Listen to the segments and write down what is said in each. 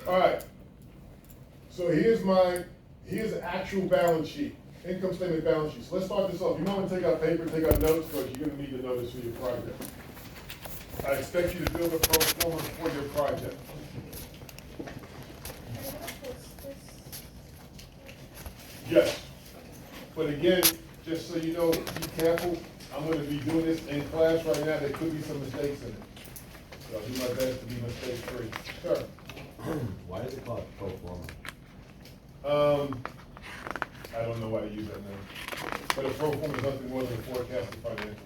All right. So here's the actual balance sheet, income statement balance sheet. So let's start this off. You might want to take out paper, take out notes, because you're going to need to know this for your project. I expect you to build a pro forma for your project. Yes. But again, just so you know, be careful. I'm going to be doing this in class right now. There could be some mistakes in it. So I'll do my best to be mistake free. Sure. Why is it called Proforma? I don't know why they use that name. But a pro forma is nothing more than a forecasted financials.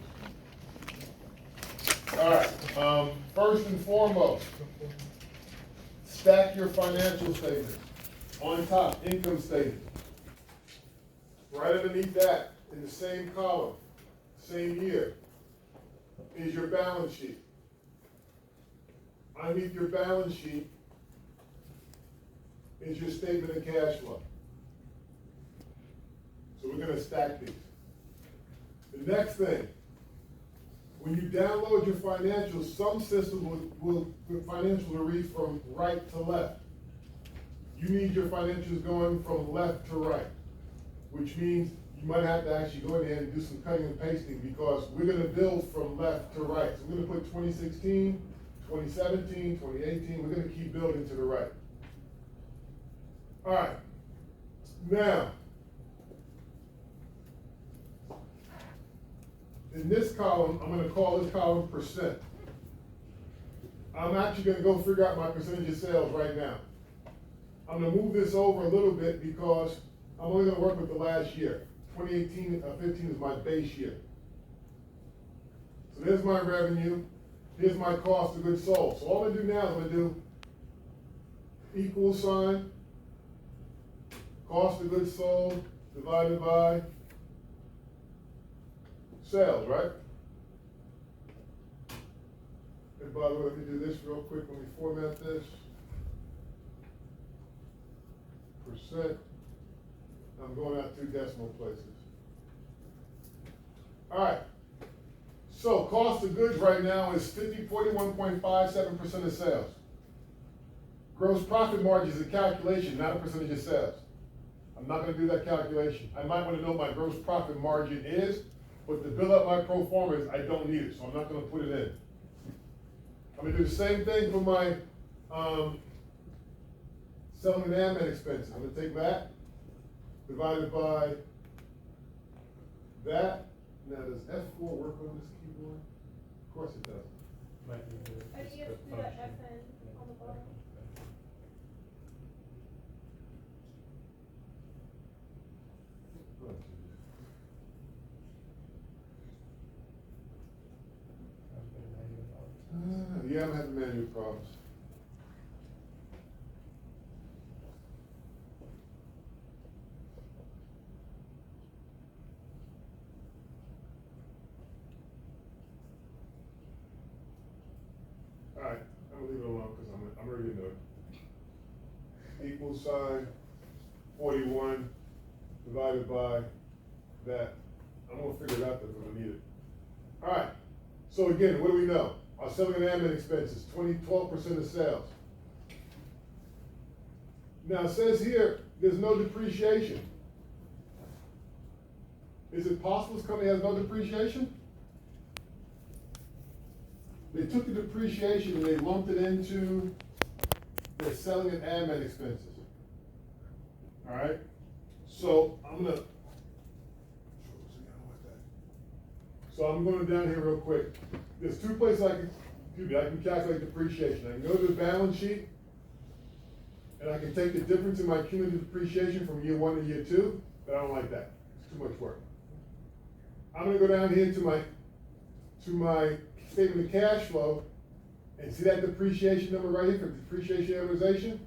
All right. First and foremost, stack your financial statements. On top, income statement. Right underneath that, in the same column, same year, is your balance sheet. Underneath your balance sheet is your statement of cash flow. So we're going to stack these. The next thing, when you download your financials, some systems financials will read from right to left. You need your financials going from left to right, which means you might have to actually go in there and do some cutting and pasting, because we're going to build from left to right. So we're going to put 2016, 2017, 2018, we're going to keep building to the right. All right, now, in this column, I'm going to call this column percent. I'm actually going to go figure out my percentage of sales right now. I'm going to move this over a little bit because I'm only going to work with the last year. 2018, 15 is my base year. So there's my revenue. Here's my cost of goods sold. So all I'm going to do now is I'm going to do equal sign, cost of goods sold divided by sales, right? And by the way, let me do this real quick when we format this. Percent. I'm going out 2 decimal places. All right. So cost of goods right now is 41.57% of sales. Gross profit margin is a calculation, not a percentage of sales. I'm not going to do that calculation. I might want to know what my gross profit margin is, but to build up my pro formas, I don't need it, so I'm not going to put it in. I'm going to do the same thing for my selling and admin expenses. I'm going to take that, divided by that. Now, does F4 work on this keyboard? Of course it does. How do you do that FN on the bottom? Yeah, I'm having manual problems. All right, I'm gonna leave it alone because I'm already know it. Equal sign 41 divided by that. I'm gonna figure it out because I'm gonna need it. All right. So again, what do we know? Our selling and admin expenses, 12% of sales. Now it says here, there's no depreciation. Is it possible this company has no depreciation? They took the depreciation and they lumped it into their selling and admin expenses. All right? So I'm gonna, down here real quick. There's 2 places I can calculate depreciation. I can go to the balance sheet, and I can take the difference in my cumulative depreciation from year 1 to year 2, but I don't like that. It's too much work. I'm gonna go down here to my statement of cash flow, and see that depreciation number right here for depreciation amortization?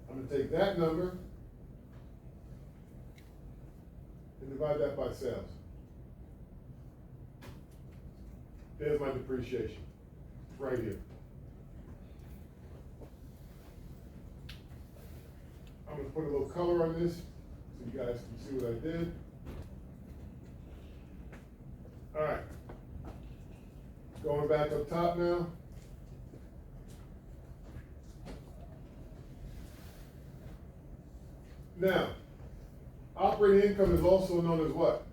I'm gonna take that number and divide that by sales. There's my depreciation, right here. I'm gonna put a little color on this so you guys can see what I did. All right, going back up top now. Now, operating income is also known as what?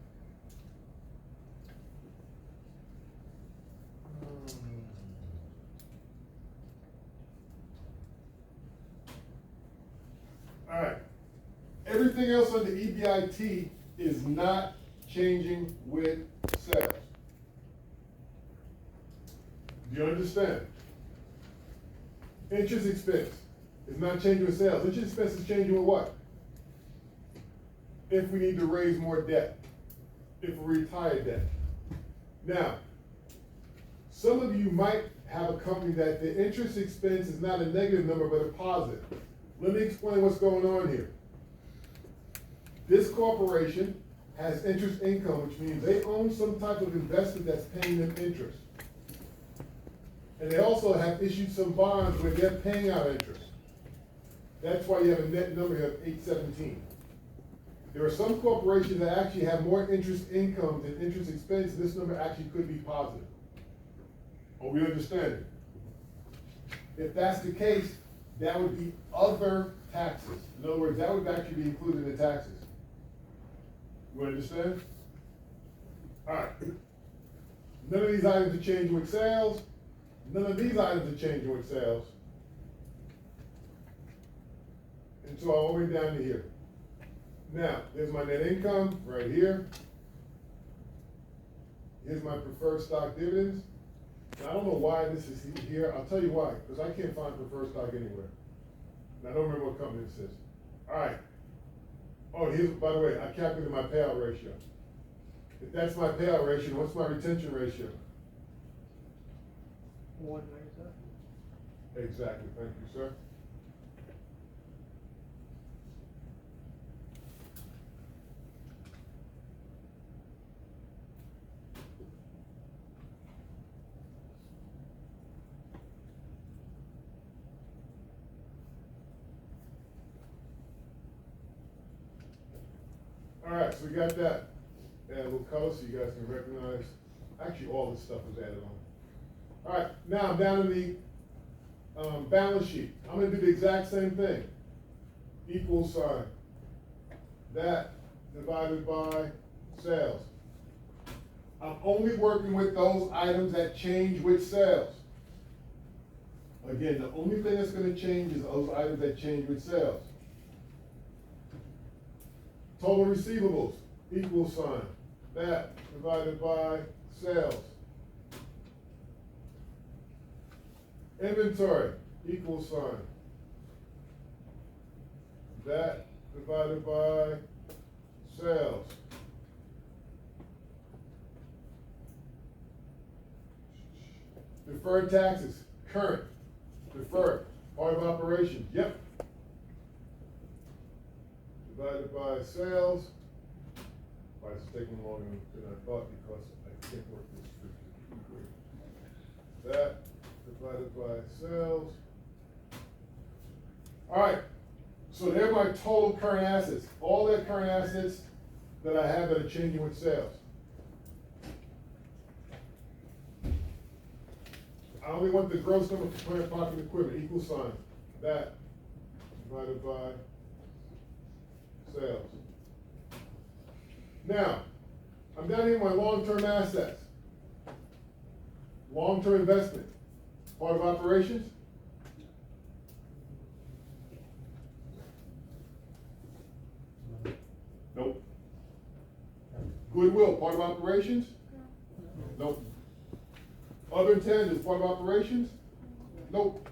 All right. Everything else under EBIT is not changing with sales. Do you understand? Interest expense is not changing with sales. Interest expense is changing with what? If we need to raise more debt, if we retire debt. Now, some of you might have a company that the interest expense is not a negative number, but a positive. Let me explain what's going on here. This corporation has interest income, which means they own some type of investment that's paying them interest. And they also have issued some bonds where they're paying out interest. That's why you have a net number of 817. There are some corporations that actually have more interest income than interest expense, and this number actually could be positive. Are we understanding? If that's the case, that would be other taxes. In other words, that would actually be included in the taxes. You understand? All right. None of these items are changing with sales. None of these items are changing with sales. And so all the way down to here. Now, there's my net income right here. Here's my preferred stock dividends. Now, I don't know why this is here. I'll tell you why, because I can't find preferred stock anywhere. And I don't remember what company this is. All right. Oh, here's, by the way, I calculated my payout ratio. If that's my payout ratio, what's my retention ratio? 197. Exactly, thank you, sir. All right, so we got that. Add a little color so you guys can recognize. Actually, all this stuff was added on. All right, now I'm down in the balance sheet. I'm gonna do the exact same thing. Equal sign. That divided by sales. I'm only working with those items that change with sales. Again, the only thing that's gonna change is those items that change with sales. Total receivables, equal sign. That divided by sales. Inventory, equal sign. That divided by sales. Deferred taxes, current, deferred, part of operations, yep. Divided by sales. Why it's taking longer than I thought because I can't work this. That divided by sales. All right, so they're my total current assets. All their current assets that I have that are changing with sales. I only want the gross number for plant, property, and equipment, equal sign. That divided by sales. Now, I'm down here in my long-term assets. Long-term investment, part of operations. Nope. Goodwill, part of operations? Nope. Other intangibles, part of operations? Nope.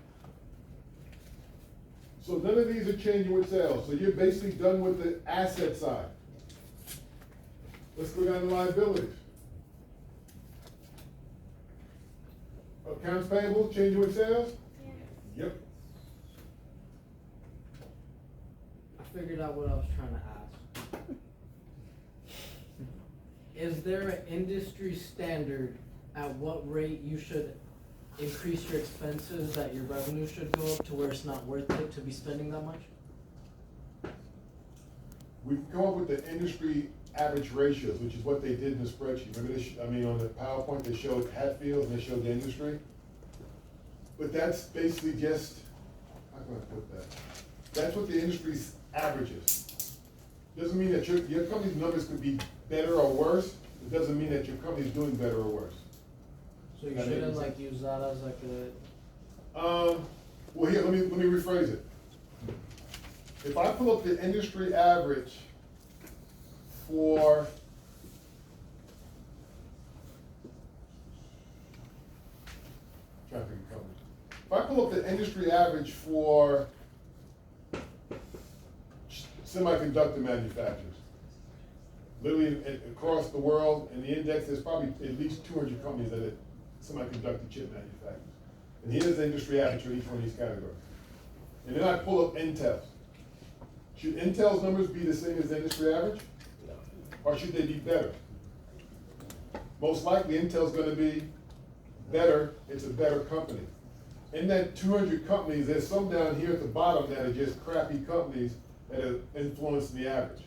So none of these are changing with sales. So you're basically done with the asset side. Let's go down to liabilities. Accounts payable changing with sales? Yeah. Yep. I figured out what I was trying to ask. Is there an industry standard at what rate you should increase your expenses, that your revenue should go up to where it's not worth it to be spending that much? We can come up with the industry average ratios, which is what they did in the spreadsheet. Remember this, on the PowerPoint, they showed Hatfield and they showed the industry. But that's basically just, how can I put that? That's what the industry's averages. Doesn't mean that your company's numbers could be better or worse. It doesn't mean that your company's doing better or worse. So you That makes shouldn't like sense. use that as like a, Well, here, let me rephrase it. If I pull up the industry average for trying to think of company. If I pull up the industry average for semiconductor manufacturers, literally across the world, in the index, there's probably at least 200 companies that are semiconductor chip manufacturers. And here's the industry average for each one of these categories. And then I pull up Intel's. Should Intel's numbers be the same as the industry average? Or should they be better? Most likely Intel's gonna be better, it's a better company. In that 200 companies, there's some down here at the bottom that are just crappy companies that are influencing the average.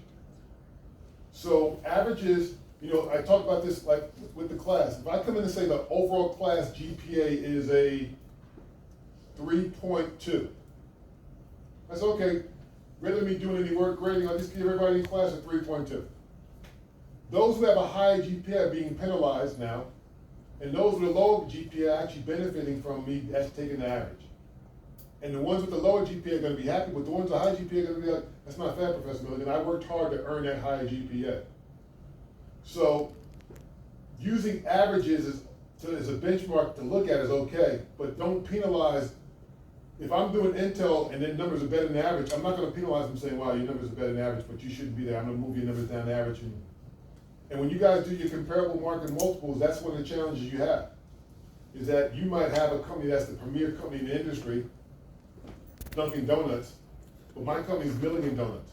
So averages, you know, I talked about this like with the class. If I come in and say the overall class GPA is a 3.2, I say, okay, rather than me doing any work grading, I'll just give everybody in class a 3.2. Those who have a high GPA are being penalized now, and those with a lower GPA are actually benefiting from me as taking the average. And the ones with the lower GPA are gonna be happy, but the ones with the high GPA are gonna be like, that's not fair, Professor Milligan, I worked hard to earn that higher GPA. So, using averages as a benchmark to look at is okay, but don't penalize. If I'm doing Intel and then numbers are better than average, I'm not gonna penalize them saying, wow, your numbers are better than average, but you shouldn't be there, I'm gonna move your numbers down to average. And when you guys do your comparable market multiples, that's one of the challenges you have. Is that you might have a company that's the premier company in the industry, Dunkin' Donuts, but my company's Milligan Donuts.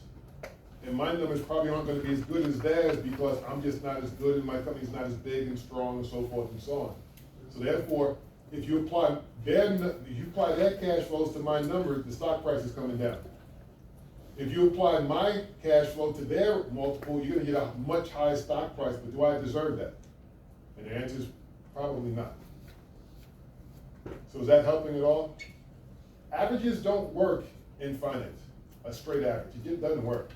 And my numbers probably aren't gonna be as good as theirs because I'm just not as good and my company's not as big and strong and so forth and so on. So therefore, if you apply their cash flows to my numbers, the stock price is coming down. If you apply my cash flow to their multiple, you're gonna get a much higher stock price, but do I deserve that? And the answer is probably not. So is that helping at all? Averages don't work in finance, a straight average, it just doesn't work.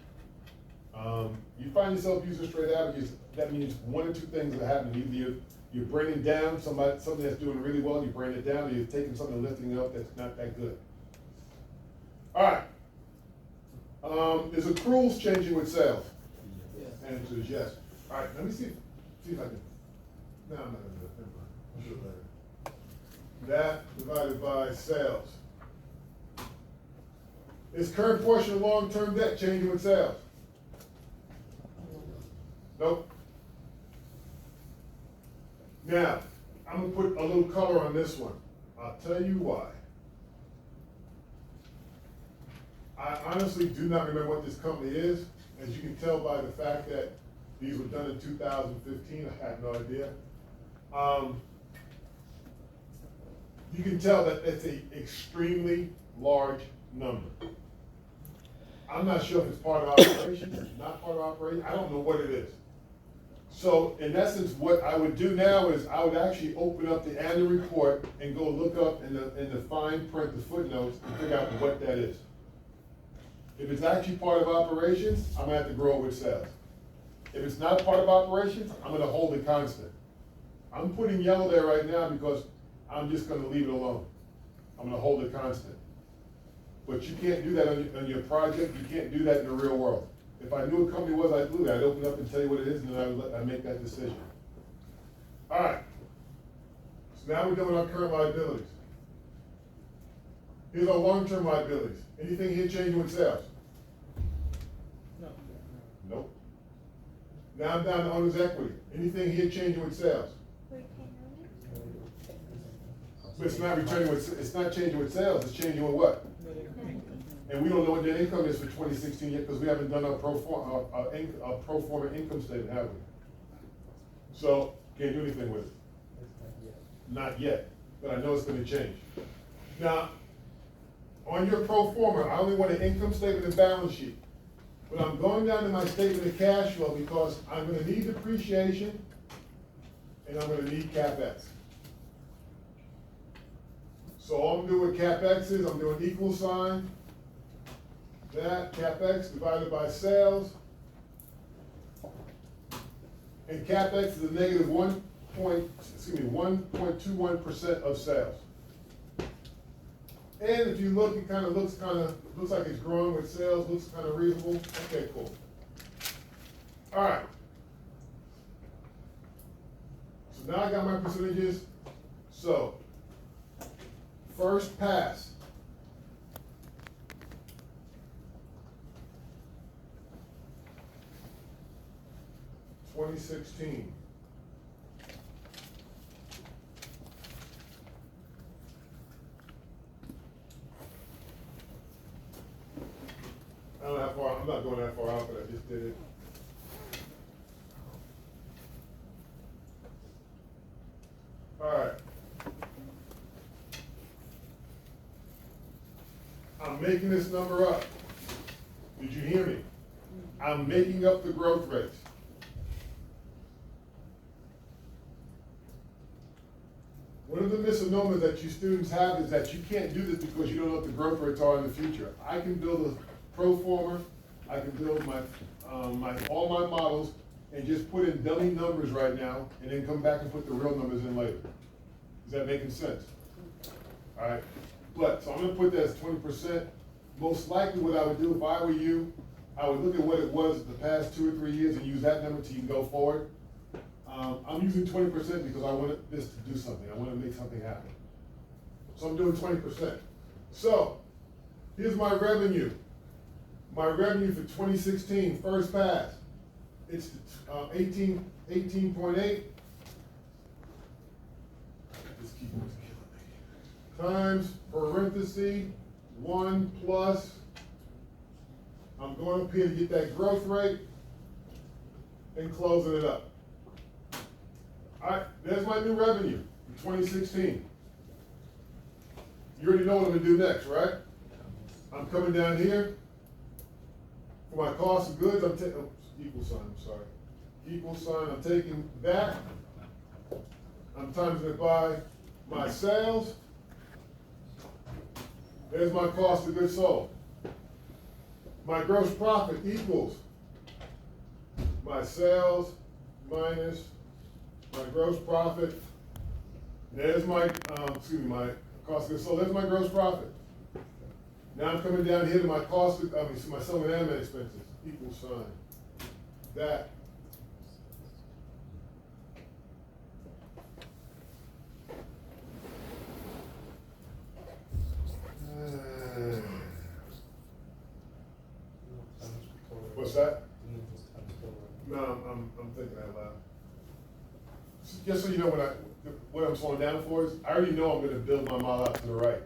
You find yourself using straight averages, that means one or two things are happening. Either you're bringing down something that's doing really well, you bring it down, or you're taking something and lifting it up that's not that good. All right. Is accruals changing with sales? yes. Answer is yes. All right, let me see if I can. No, I'm not gonna do it. Never mind. I'll do it later. That divided by sales. Is current portion of long-term debt changing with sales? Nope. Now, I'm gonna put a little color on this one. I'll tell you why. I honestly do not remember what this company is. As you can tell by the fact that these were done in 2015, I had no idea. You can tell that it's an extremely large number. I'm not sure if it's part of operations, not part of operations, I don't know what it is. So in essence, what I would do now is I would actually open up the annual report and go look up in the fine print, the footnotes, and figure out what that is. If it's actually part of operations, I'm gonna have to grow it with sales. If it's not part of operations, I'm gonna hold it constant. I'm putting yellow there right now because I'm just gonna leave it alone. I'm gonna hold it constant. But you can't do that on your project, you can't do that in the real world. If I knew a company was, I'd do that. I'd open up and tell you what it is, and then I'd make that decision. All right. So now we're doing our current liabilities. Here's our long-term liabilities. Anything here changing with sales? No. Nope. Now I'm down to owner's equity. Anything here changing with sales? But it's not it's not changing with sales, it's changing with what? And we don't know what net income is for 2016 yet because we haven't done our pro forma income statement, have we? So, can't do anything with it. Not yet, but I know it's gonna change. Now, on your pro forma, I only want an income statement and balance sheet. But I'm going down to my statement of cash flow because I'm gonna need depreciation and I'm gonna need CapEx. So all I'm doing with CapEx is I'm doing equal sign, that CapEx divided by sales, And CapEx is a negative 1.21% of sales. And if you look, it kind of looks like it's growing with sales, looks kind of reasonable. Okay, cool. All right. So now I got my percentages. So, first pass. (2016). I don't know how far, I'm not going that far out, but I just did it. All right. I'm making this number up. Did you hear me? I'm making up the growth rates. One of the misnomers that you students have is that you can't do this because you don't know what the growth rates are in the future. I can build a Proforma, I can build all my models and just put in dummy numbers right now and then come back and put the real numbers in later. Is that making sense? All right, so I'm gonna put that as 20%. Most likely what I would do if I were you, I would look at what it was the past 2 or 3 years and use that number till you can go forward. I'm using 20% because I want this to do something. I want to make something happen. So I'm doing 20%. So here's my revenue. My revenue for 2016, first pass. It's 18.8. This keyboard's killing me. Times parenthesis 1 plus. I'm going up here to get that growth rate and closing it up. All right, there's my new revenue for 2016. You already know what I'm gonna do next, right? I'm coming down here. For my cost of goods, I'm taking, equal sign, I'm sorry. Equal sign, I'm taking that. I'm timesing it by my sales. There's my cost of goods sold. My gross profit equals my sales minus my gross profit. There's my, my cost of goods sold. There's my gross profit. Now I'm coming down here to my cost of, my selling and admin expenses. Equal sign. That. What's that? No, I'm thinking out loud. Just so you know what I'm slowing down for is, I already know I'm gonna build my model out to the right.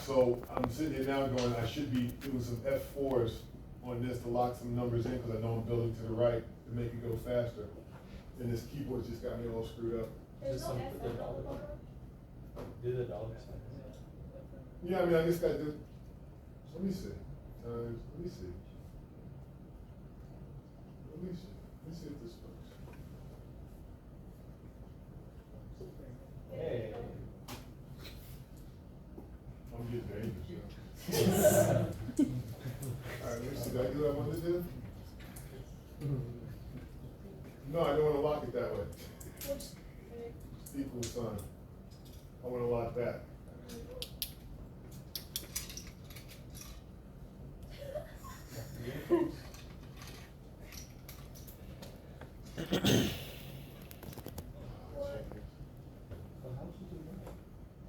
So I'm sitting here now going, I should be doing some F4s on this to lock some numbers in, because I know I'm building to the right to make it go faster. And this keyboard just got me all screwed up. There's no S on the bottom. Do the dollar sign. Yeah, I just gotta do, let me see. Let me see. Let me see if this works. Hey. I'm getting dangerous now. All right, let me see, did I do what I wanted to do? No, I don't wanna lock it that way. Equal sign. I wanna lock that.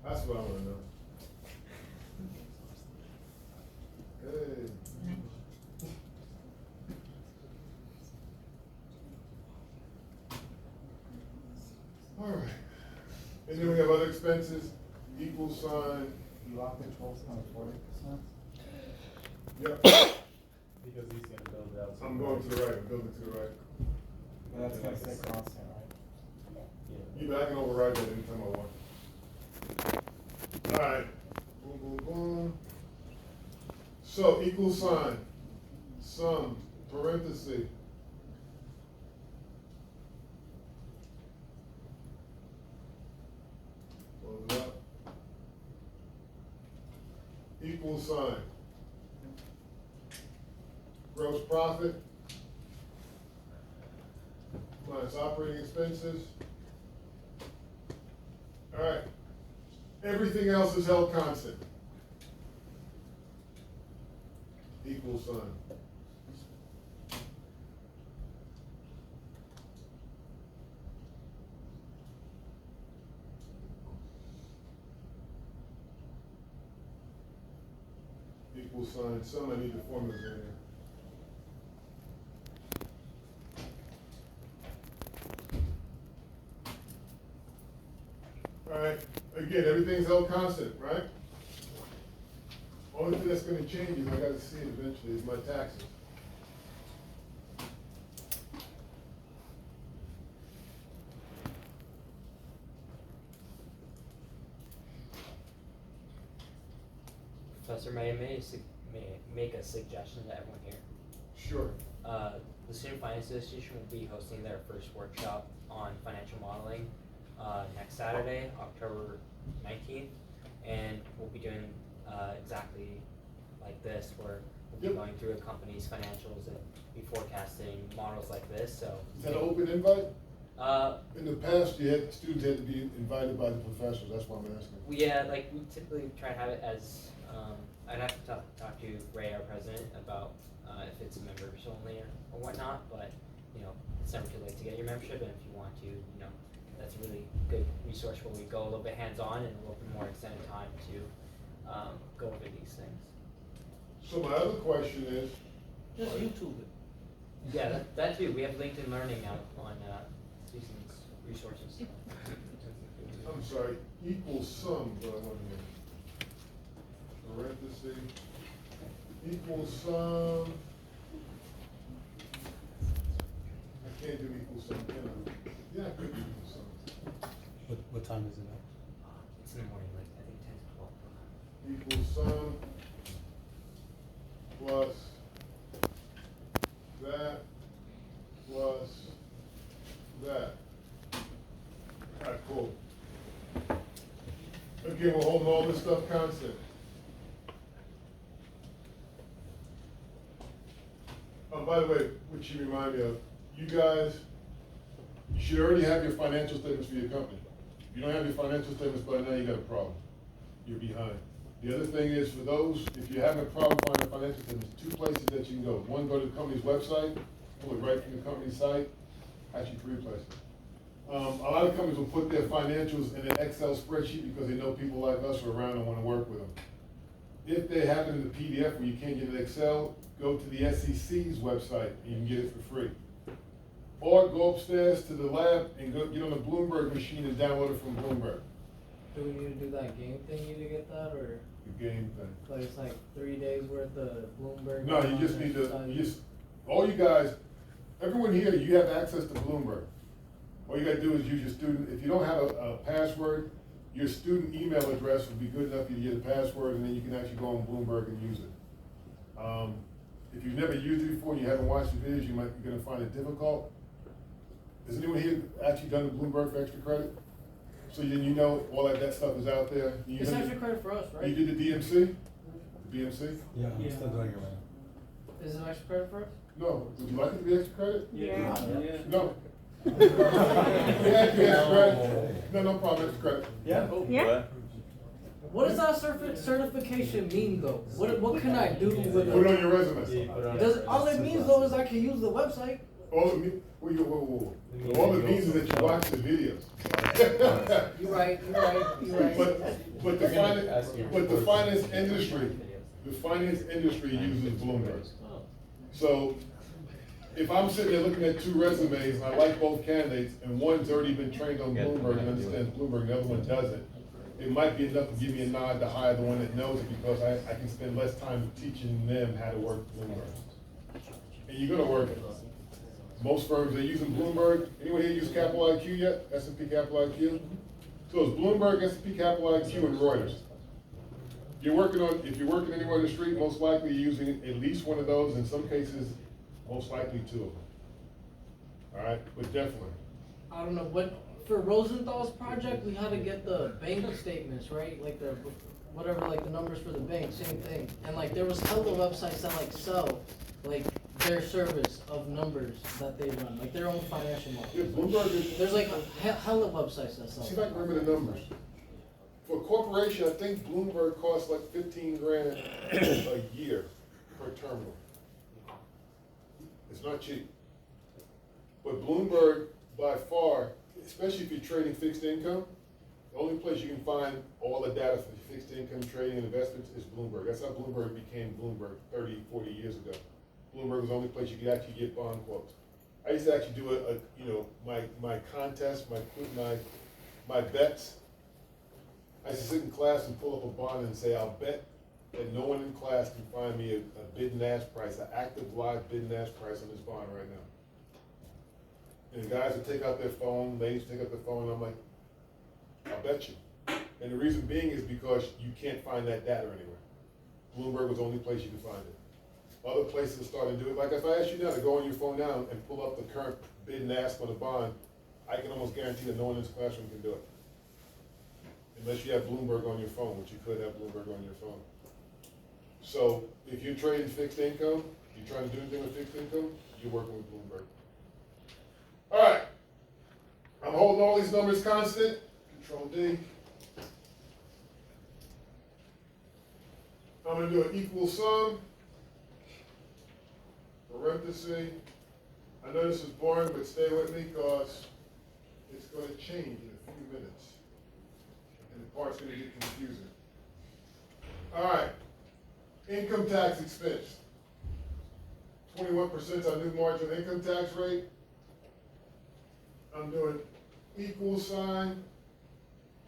That's what I wanna know. Hey. All right. And then we have other expenses, equal sign. You locked it 12.40%? Yep. Because he's gonna build it out. I'm going to the right, I'm building to the right. But that's gonna stay constant, right? You know, I can override that anytime I want. All right. Boom, boom, boom. So equal sign, sum, parenthesis. Close it up. Equal sign. Gross profit minus operating expenses. All right, everything else is held constant. Equal sign. Equal sign, some I need the formulas in here. Alright, again, everything's held constant, right? Only thing that's gonna change is I gotta see it eventually is my taxes. Professor, may I make a suggestion to everyone here? Sure. The Student Finance Association will be hosting their first workshop on financial modeling next Saturday, October 19th, and we'll be doing exactly like this, where we'll be Yep. going through a company's financials and be forecasting models like this. So Is that an open invite? Uh, In the past, students had to be invited by the professors, that's why I'm asking. yeah, like we typically try to have it as, I'd have to talk to Ray, our president, about if it's members only or whatnot, but, you know, it's never too late to get your membership, and if you want to, you know, that's a really good resource where we go a little bit hands-on and a little bit more extended time to go over these things. So my other question is, Just YouTube it. Yeah, that too, we have LinkedIn Learning now on these resources. I'm sorry, equal sum, but I want to parenthesis, equal sum. I can't do equal sum, can I? Yeah, I could do equal sum. What time is it It's in the morning, like, I think 10 to 12. Equal sum plus that plus that. Alright, cool. Again, we're holding all this stuff constant. Oh, by the way, which you remind me of, you guys, you should already have your financial statements for your company. If you don't have your financial statements by now, you got a problem. You're behind. The other thing is, for those, if you're having a problem finding financial statements, two places that you can go. One, go to the company's website, pull it right from the company's site, actually three places. A lot of companies will put their financials in an Excel spreadsheet because they know people like us are around and want to work with them. If they have it in the PDF where you can't get it in Excel, go to the SEC's website and you can get it for free. Or go upstairs to the lab and go get on the Bloomberg machine and download it from Bloomberg. Do we need to do that game thingy to get that, or The game thing. like it's like 3 days worth of Bloomberg? No, you just need to, all you guys, everyone here, you have access to Bloomberg. All you gotta do is use your student, if you don't have a password, your student email address would be good enough for you to get a password, and then you can actually go on Bloomberg and use it. If you've never used it before and you haven't watched the videos, you're gonna find it difficult. Has anyone here actually done the Bloomberg for extra credit? So you know all that stuff is out there? You It's did extra credit for us, right? You did the DMC? The BMC? Yeah, I'm still doing it right now. Is it extra credit for us? No, would you like it to be extra credit? Yeah. No. Yeah, extra credit. No problem, extra credit. Yeah. Yeah. What does that certification mean though? What can I do with Put it on it? your resume. All it means though is I can use the website. All it means, whoa. All it means is that you watch the videos. You're right. But the finance industry uses Bloomberg. So if I'm sitting there looking at two resumes and I like both candidates and one's already been trained on Bloomberg and understands Bloomberg and the other one doesn't, it might be enough to give me a nod to hire the one that knows it because I can spend less time teaching them how to work Bloomberg. And you're gonna work it. Most firms, they're using Bloomberg. Anyone here use Capital IQ yet? S&P Capital IQ? So it's Bloomberg, S&P Capital IQ, and Reuters. If you're working anywhere in the street, most likely you're using at least one of those, in some cases, most likely two of them. All right, but definitely. I don't know what for Rosenthal's project we had to get the bank statements, right? Like the whatever, like the numbers for the bank, same thing. And like there was hella websites that like sell like their service of numbers that they run, like their own financial Yeah, model. Bloomberg is. There's like hella websites that sell. See if I can remember the numbers. For a corporation, I think Bloomberg costs like 15 grand a year per terminal. It's not cheap. But Bloomberg, by far, especially if you're trading fixed income, the only place you can find all the data for fixed income trading and investments is Bloomberg. That's how Bloomberg became Bloomberg 30, 40 years ago. Bloomberg was the only place you could actually get bond quotes. I used to actually do my contest, my bets. I used to sit in class and pull up a bond and say, I'll bet that no one in class can find me a bid and ask price, an active live bid and ask price on this bond right now. And the guys would take out their phone, ladies would take out their phone, and I'm like, I'll bet you. And the reason being is because you can't find that data anywhere. Bloomberg was the only place you could find it. Other places are starting to do it. Like if I ask you now to go on your phone now and pull up the current bid and ask on a bond, I can almost guarantee that no one in this classroom can do it. Unless you have Bloomberg on your phone, which you could have Bloomberg on your phone. So if you're trading fixed income, you're trying to do anything with fixed income, you're working with Bloomberg. All right, I'm holding all these numbers constant, Control D. I'm gonna do an equal sum, parenthesis. I know this is boring, but stay with me because it's gonna change in a few minutes. And the part's gonna get confusing. All right, income tax expense. 21% is our new marginal income tax rate. I'm doing equal sign,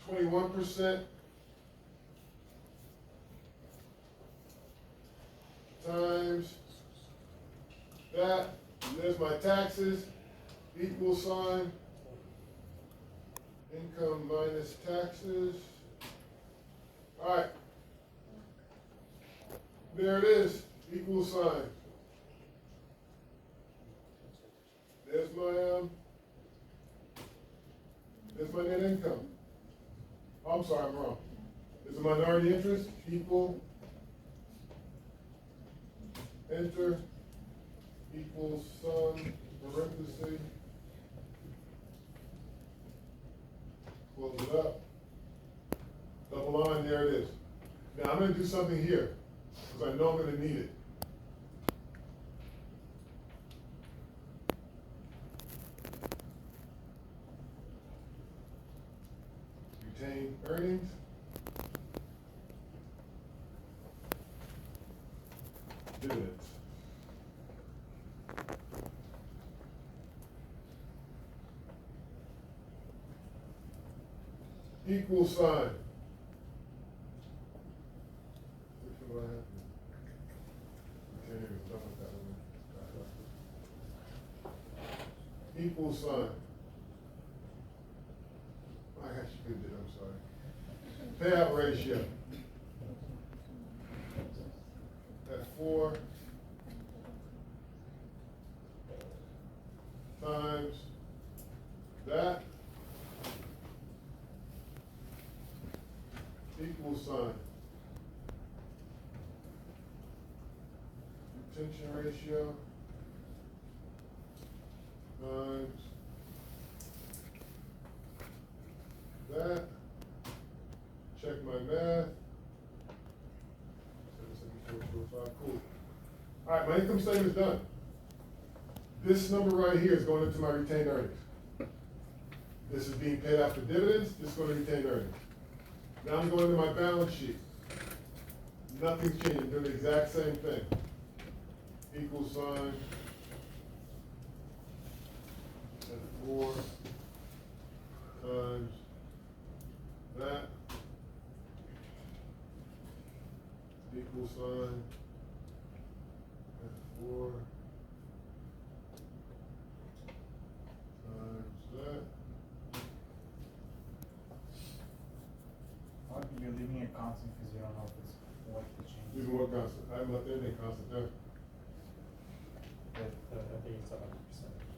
21% times that, and there's my taxes, equal sign, income minus taxes. All right, there it is, equal sign. There's my net income. Oh, I'm sorry, I'm wrong. There's a minority interest, equal, enter, equals sum, parenthesis, close it up, double line, there it is. Now I'm gonna do something here, because I know I'm gonna need it. Retain earnings. Dividends. Equal sign. Which one do I have? Retain earnings, done with that one. Equal sign. I actually did it, I'm sorry. Payout ratio. At 4 times that equal sign. Retention ratio times that. Check my math. 774, cool. All right, my income statement is done. This number right here is going into my retained earnings. This is being paid after dividends. This is going to retained earnings. Now I'm going to my balance sheet. Nothing's changing. I'm doing the exact same thing. Equal sign. And 4 times that. Equal sign. And 4 times that. You're leaving it constant because you don't know if it's what the change. Leaving what constant? I haven't left anything constant there. I think it's 100%.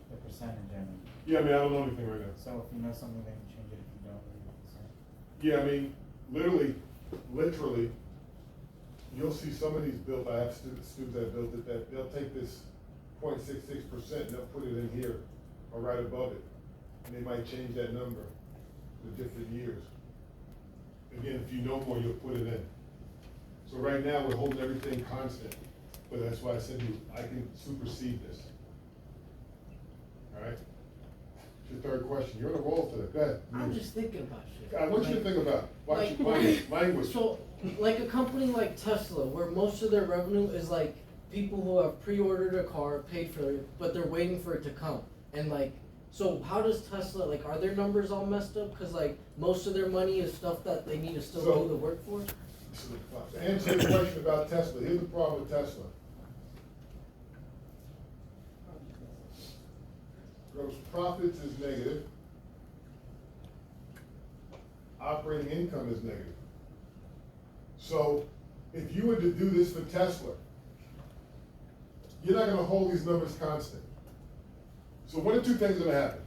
The percentage, I mean. Yeah, I mean, I don't know anything right now. So if you know something, then you change it. If you don't, leave it the same. Yeah, I mean, literally, you'll see some of these built, I have students that built it, that they'll take this 0.66%, and they'll put it in here, or right above it. And they might change that number for different years. Again, if you know more, you'll put it in. So right now, we're holding everything constant, but that's why I said I can supersede this. All right? It's your third question. You're on a roll today. Go ahead. I'm just thinking about shit. I want you to think about, watch your language. So, like a company like Tesla, where most of their revenue is like people who have pre-ordered a car, paid for it, but they're waiting for it to come. And like, so how does Tesla, like, are their numbers all messed up? Cause like, most of their money is stuff that they need to still So- do the work for? To answer your question about Tesla, here's the problem with Tesla. Gross profits is negative. Operating income is negative. So if you were to do this for Tesla, you're not gonna hold these numbers constant. So one of two things are gonna happen.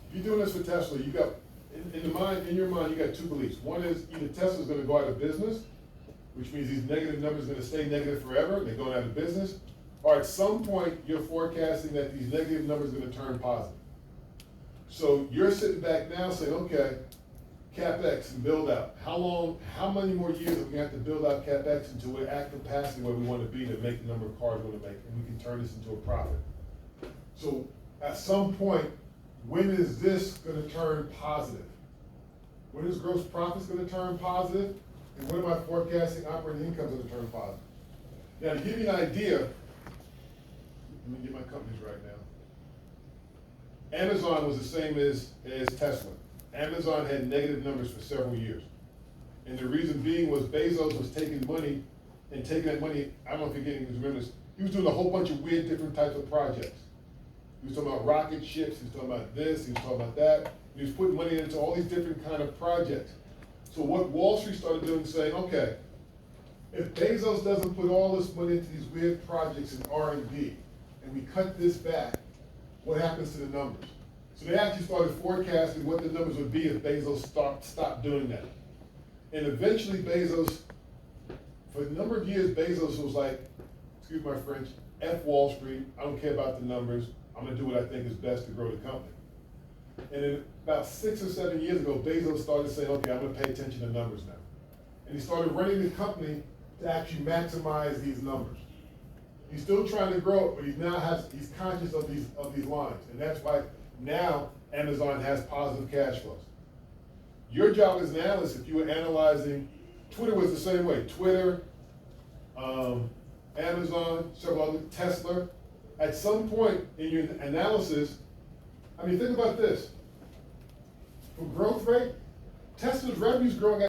If you're doing this for Tesla, you got, in your mind, you got two beliefs. One is either Tesla's gonna go out of business, which means these negative numbers are gonna stay negative forever, they're going out of business, or at some point, you're forecasting that these negative numbers are gonna turn positive. So you're sitting back now saying, okay, CapEx and build out. How many more years are we gonna have to build out CapEx until we're at capacity where we wanna be to make the number of cars we wanna make, and we can turn this into a profit? So at some point, when is this gonna turn positive? When is gross profits gonna turn positive? And when am I forecasting operating income's gonna turn positive? Now, to give you an idea, let me get my companies right now. Amazon was the same as Tesla. Amazon had negative numbers for several years. And the reason being was Bezos was taking money and taking that money, I don't know if you're getting remember this, he was doing a whole bunch of weird different types of projects. He was talking about rocket ships, he was talking about this, he was talking about that. He was putting money into all these different kind of projects. So what Wall Street started doing is saying, okay, if Bezos doesn't put all this money into these weird projects in R&D, and we cut this back, what happens to the numbers? So they actually started forecasting what the numbers would be if Bezos stopped doing that. And eventually Bezos, for a number of years, Bezos was like, excuse my French, F Wall Street, I don't care about the numbers, I'm gonna do what I think is best to grow the company. And then about 6 or 7 years ago, Bezos started saying, okay, I'm gonna pay attention to numbers now. And he started running the company to actually maximize these numbers. He's still trying to grow it, but he's conscious of these lines. And that's why now Amazon has positive cash flows. Your job as an analyst, if you were analyzing, Twitter was the same way. Twitter, Amazon, several other, Tesla. At some point in your analysis, I mean, think about this. For growth rate, Tesla's revenue's growing at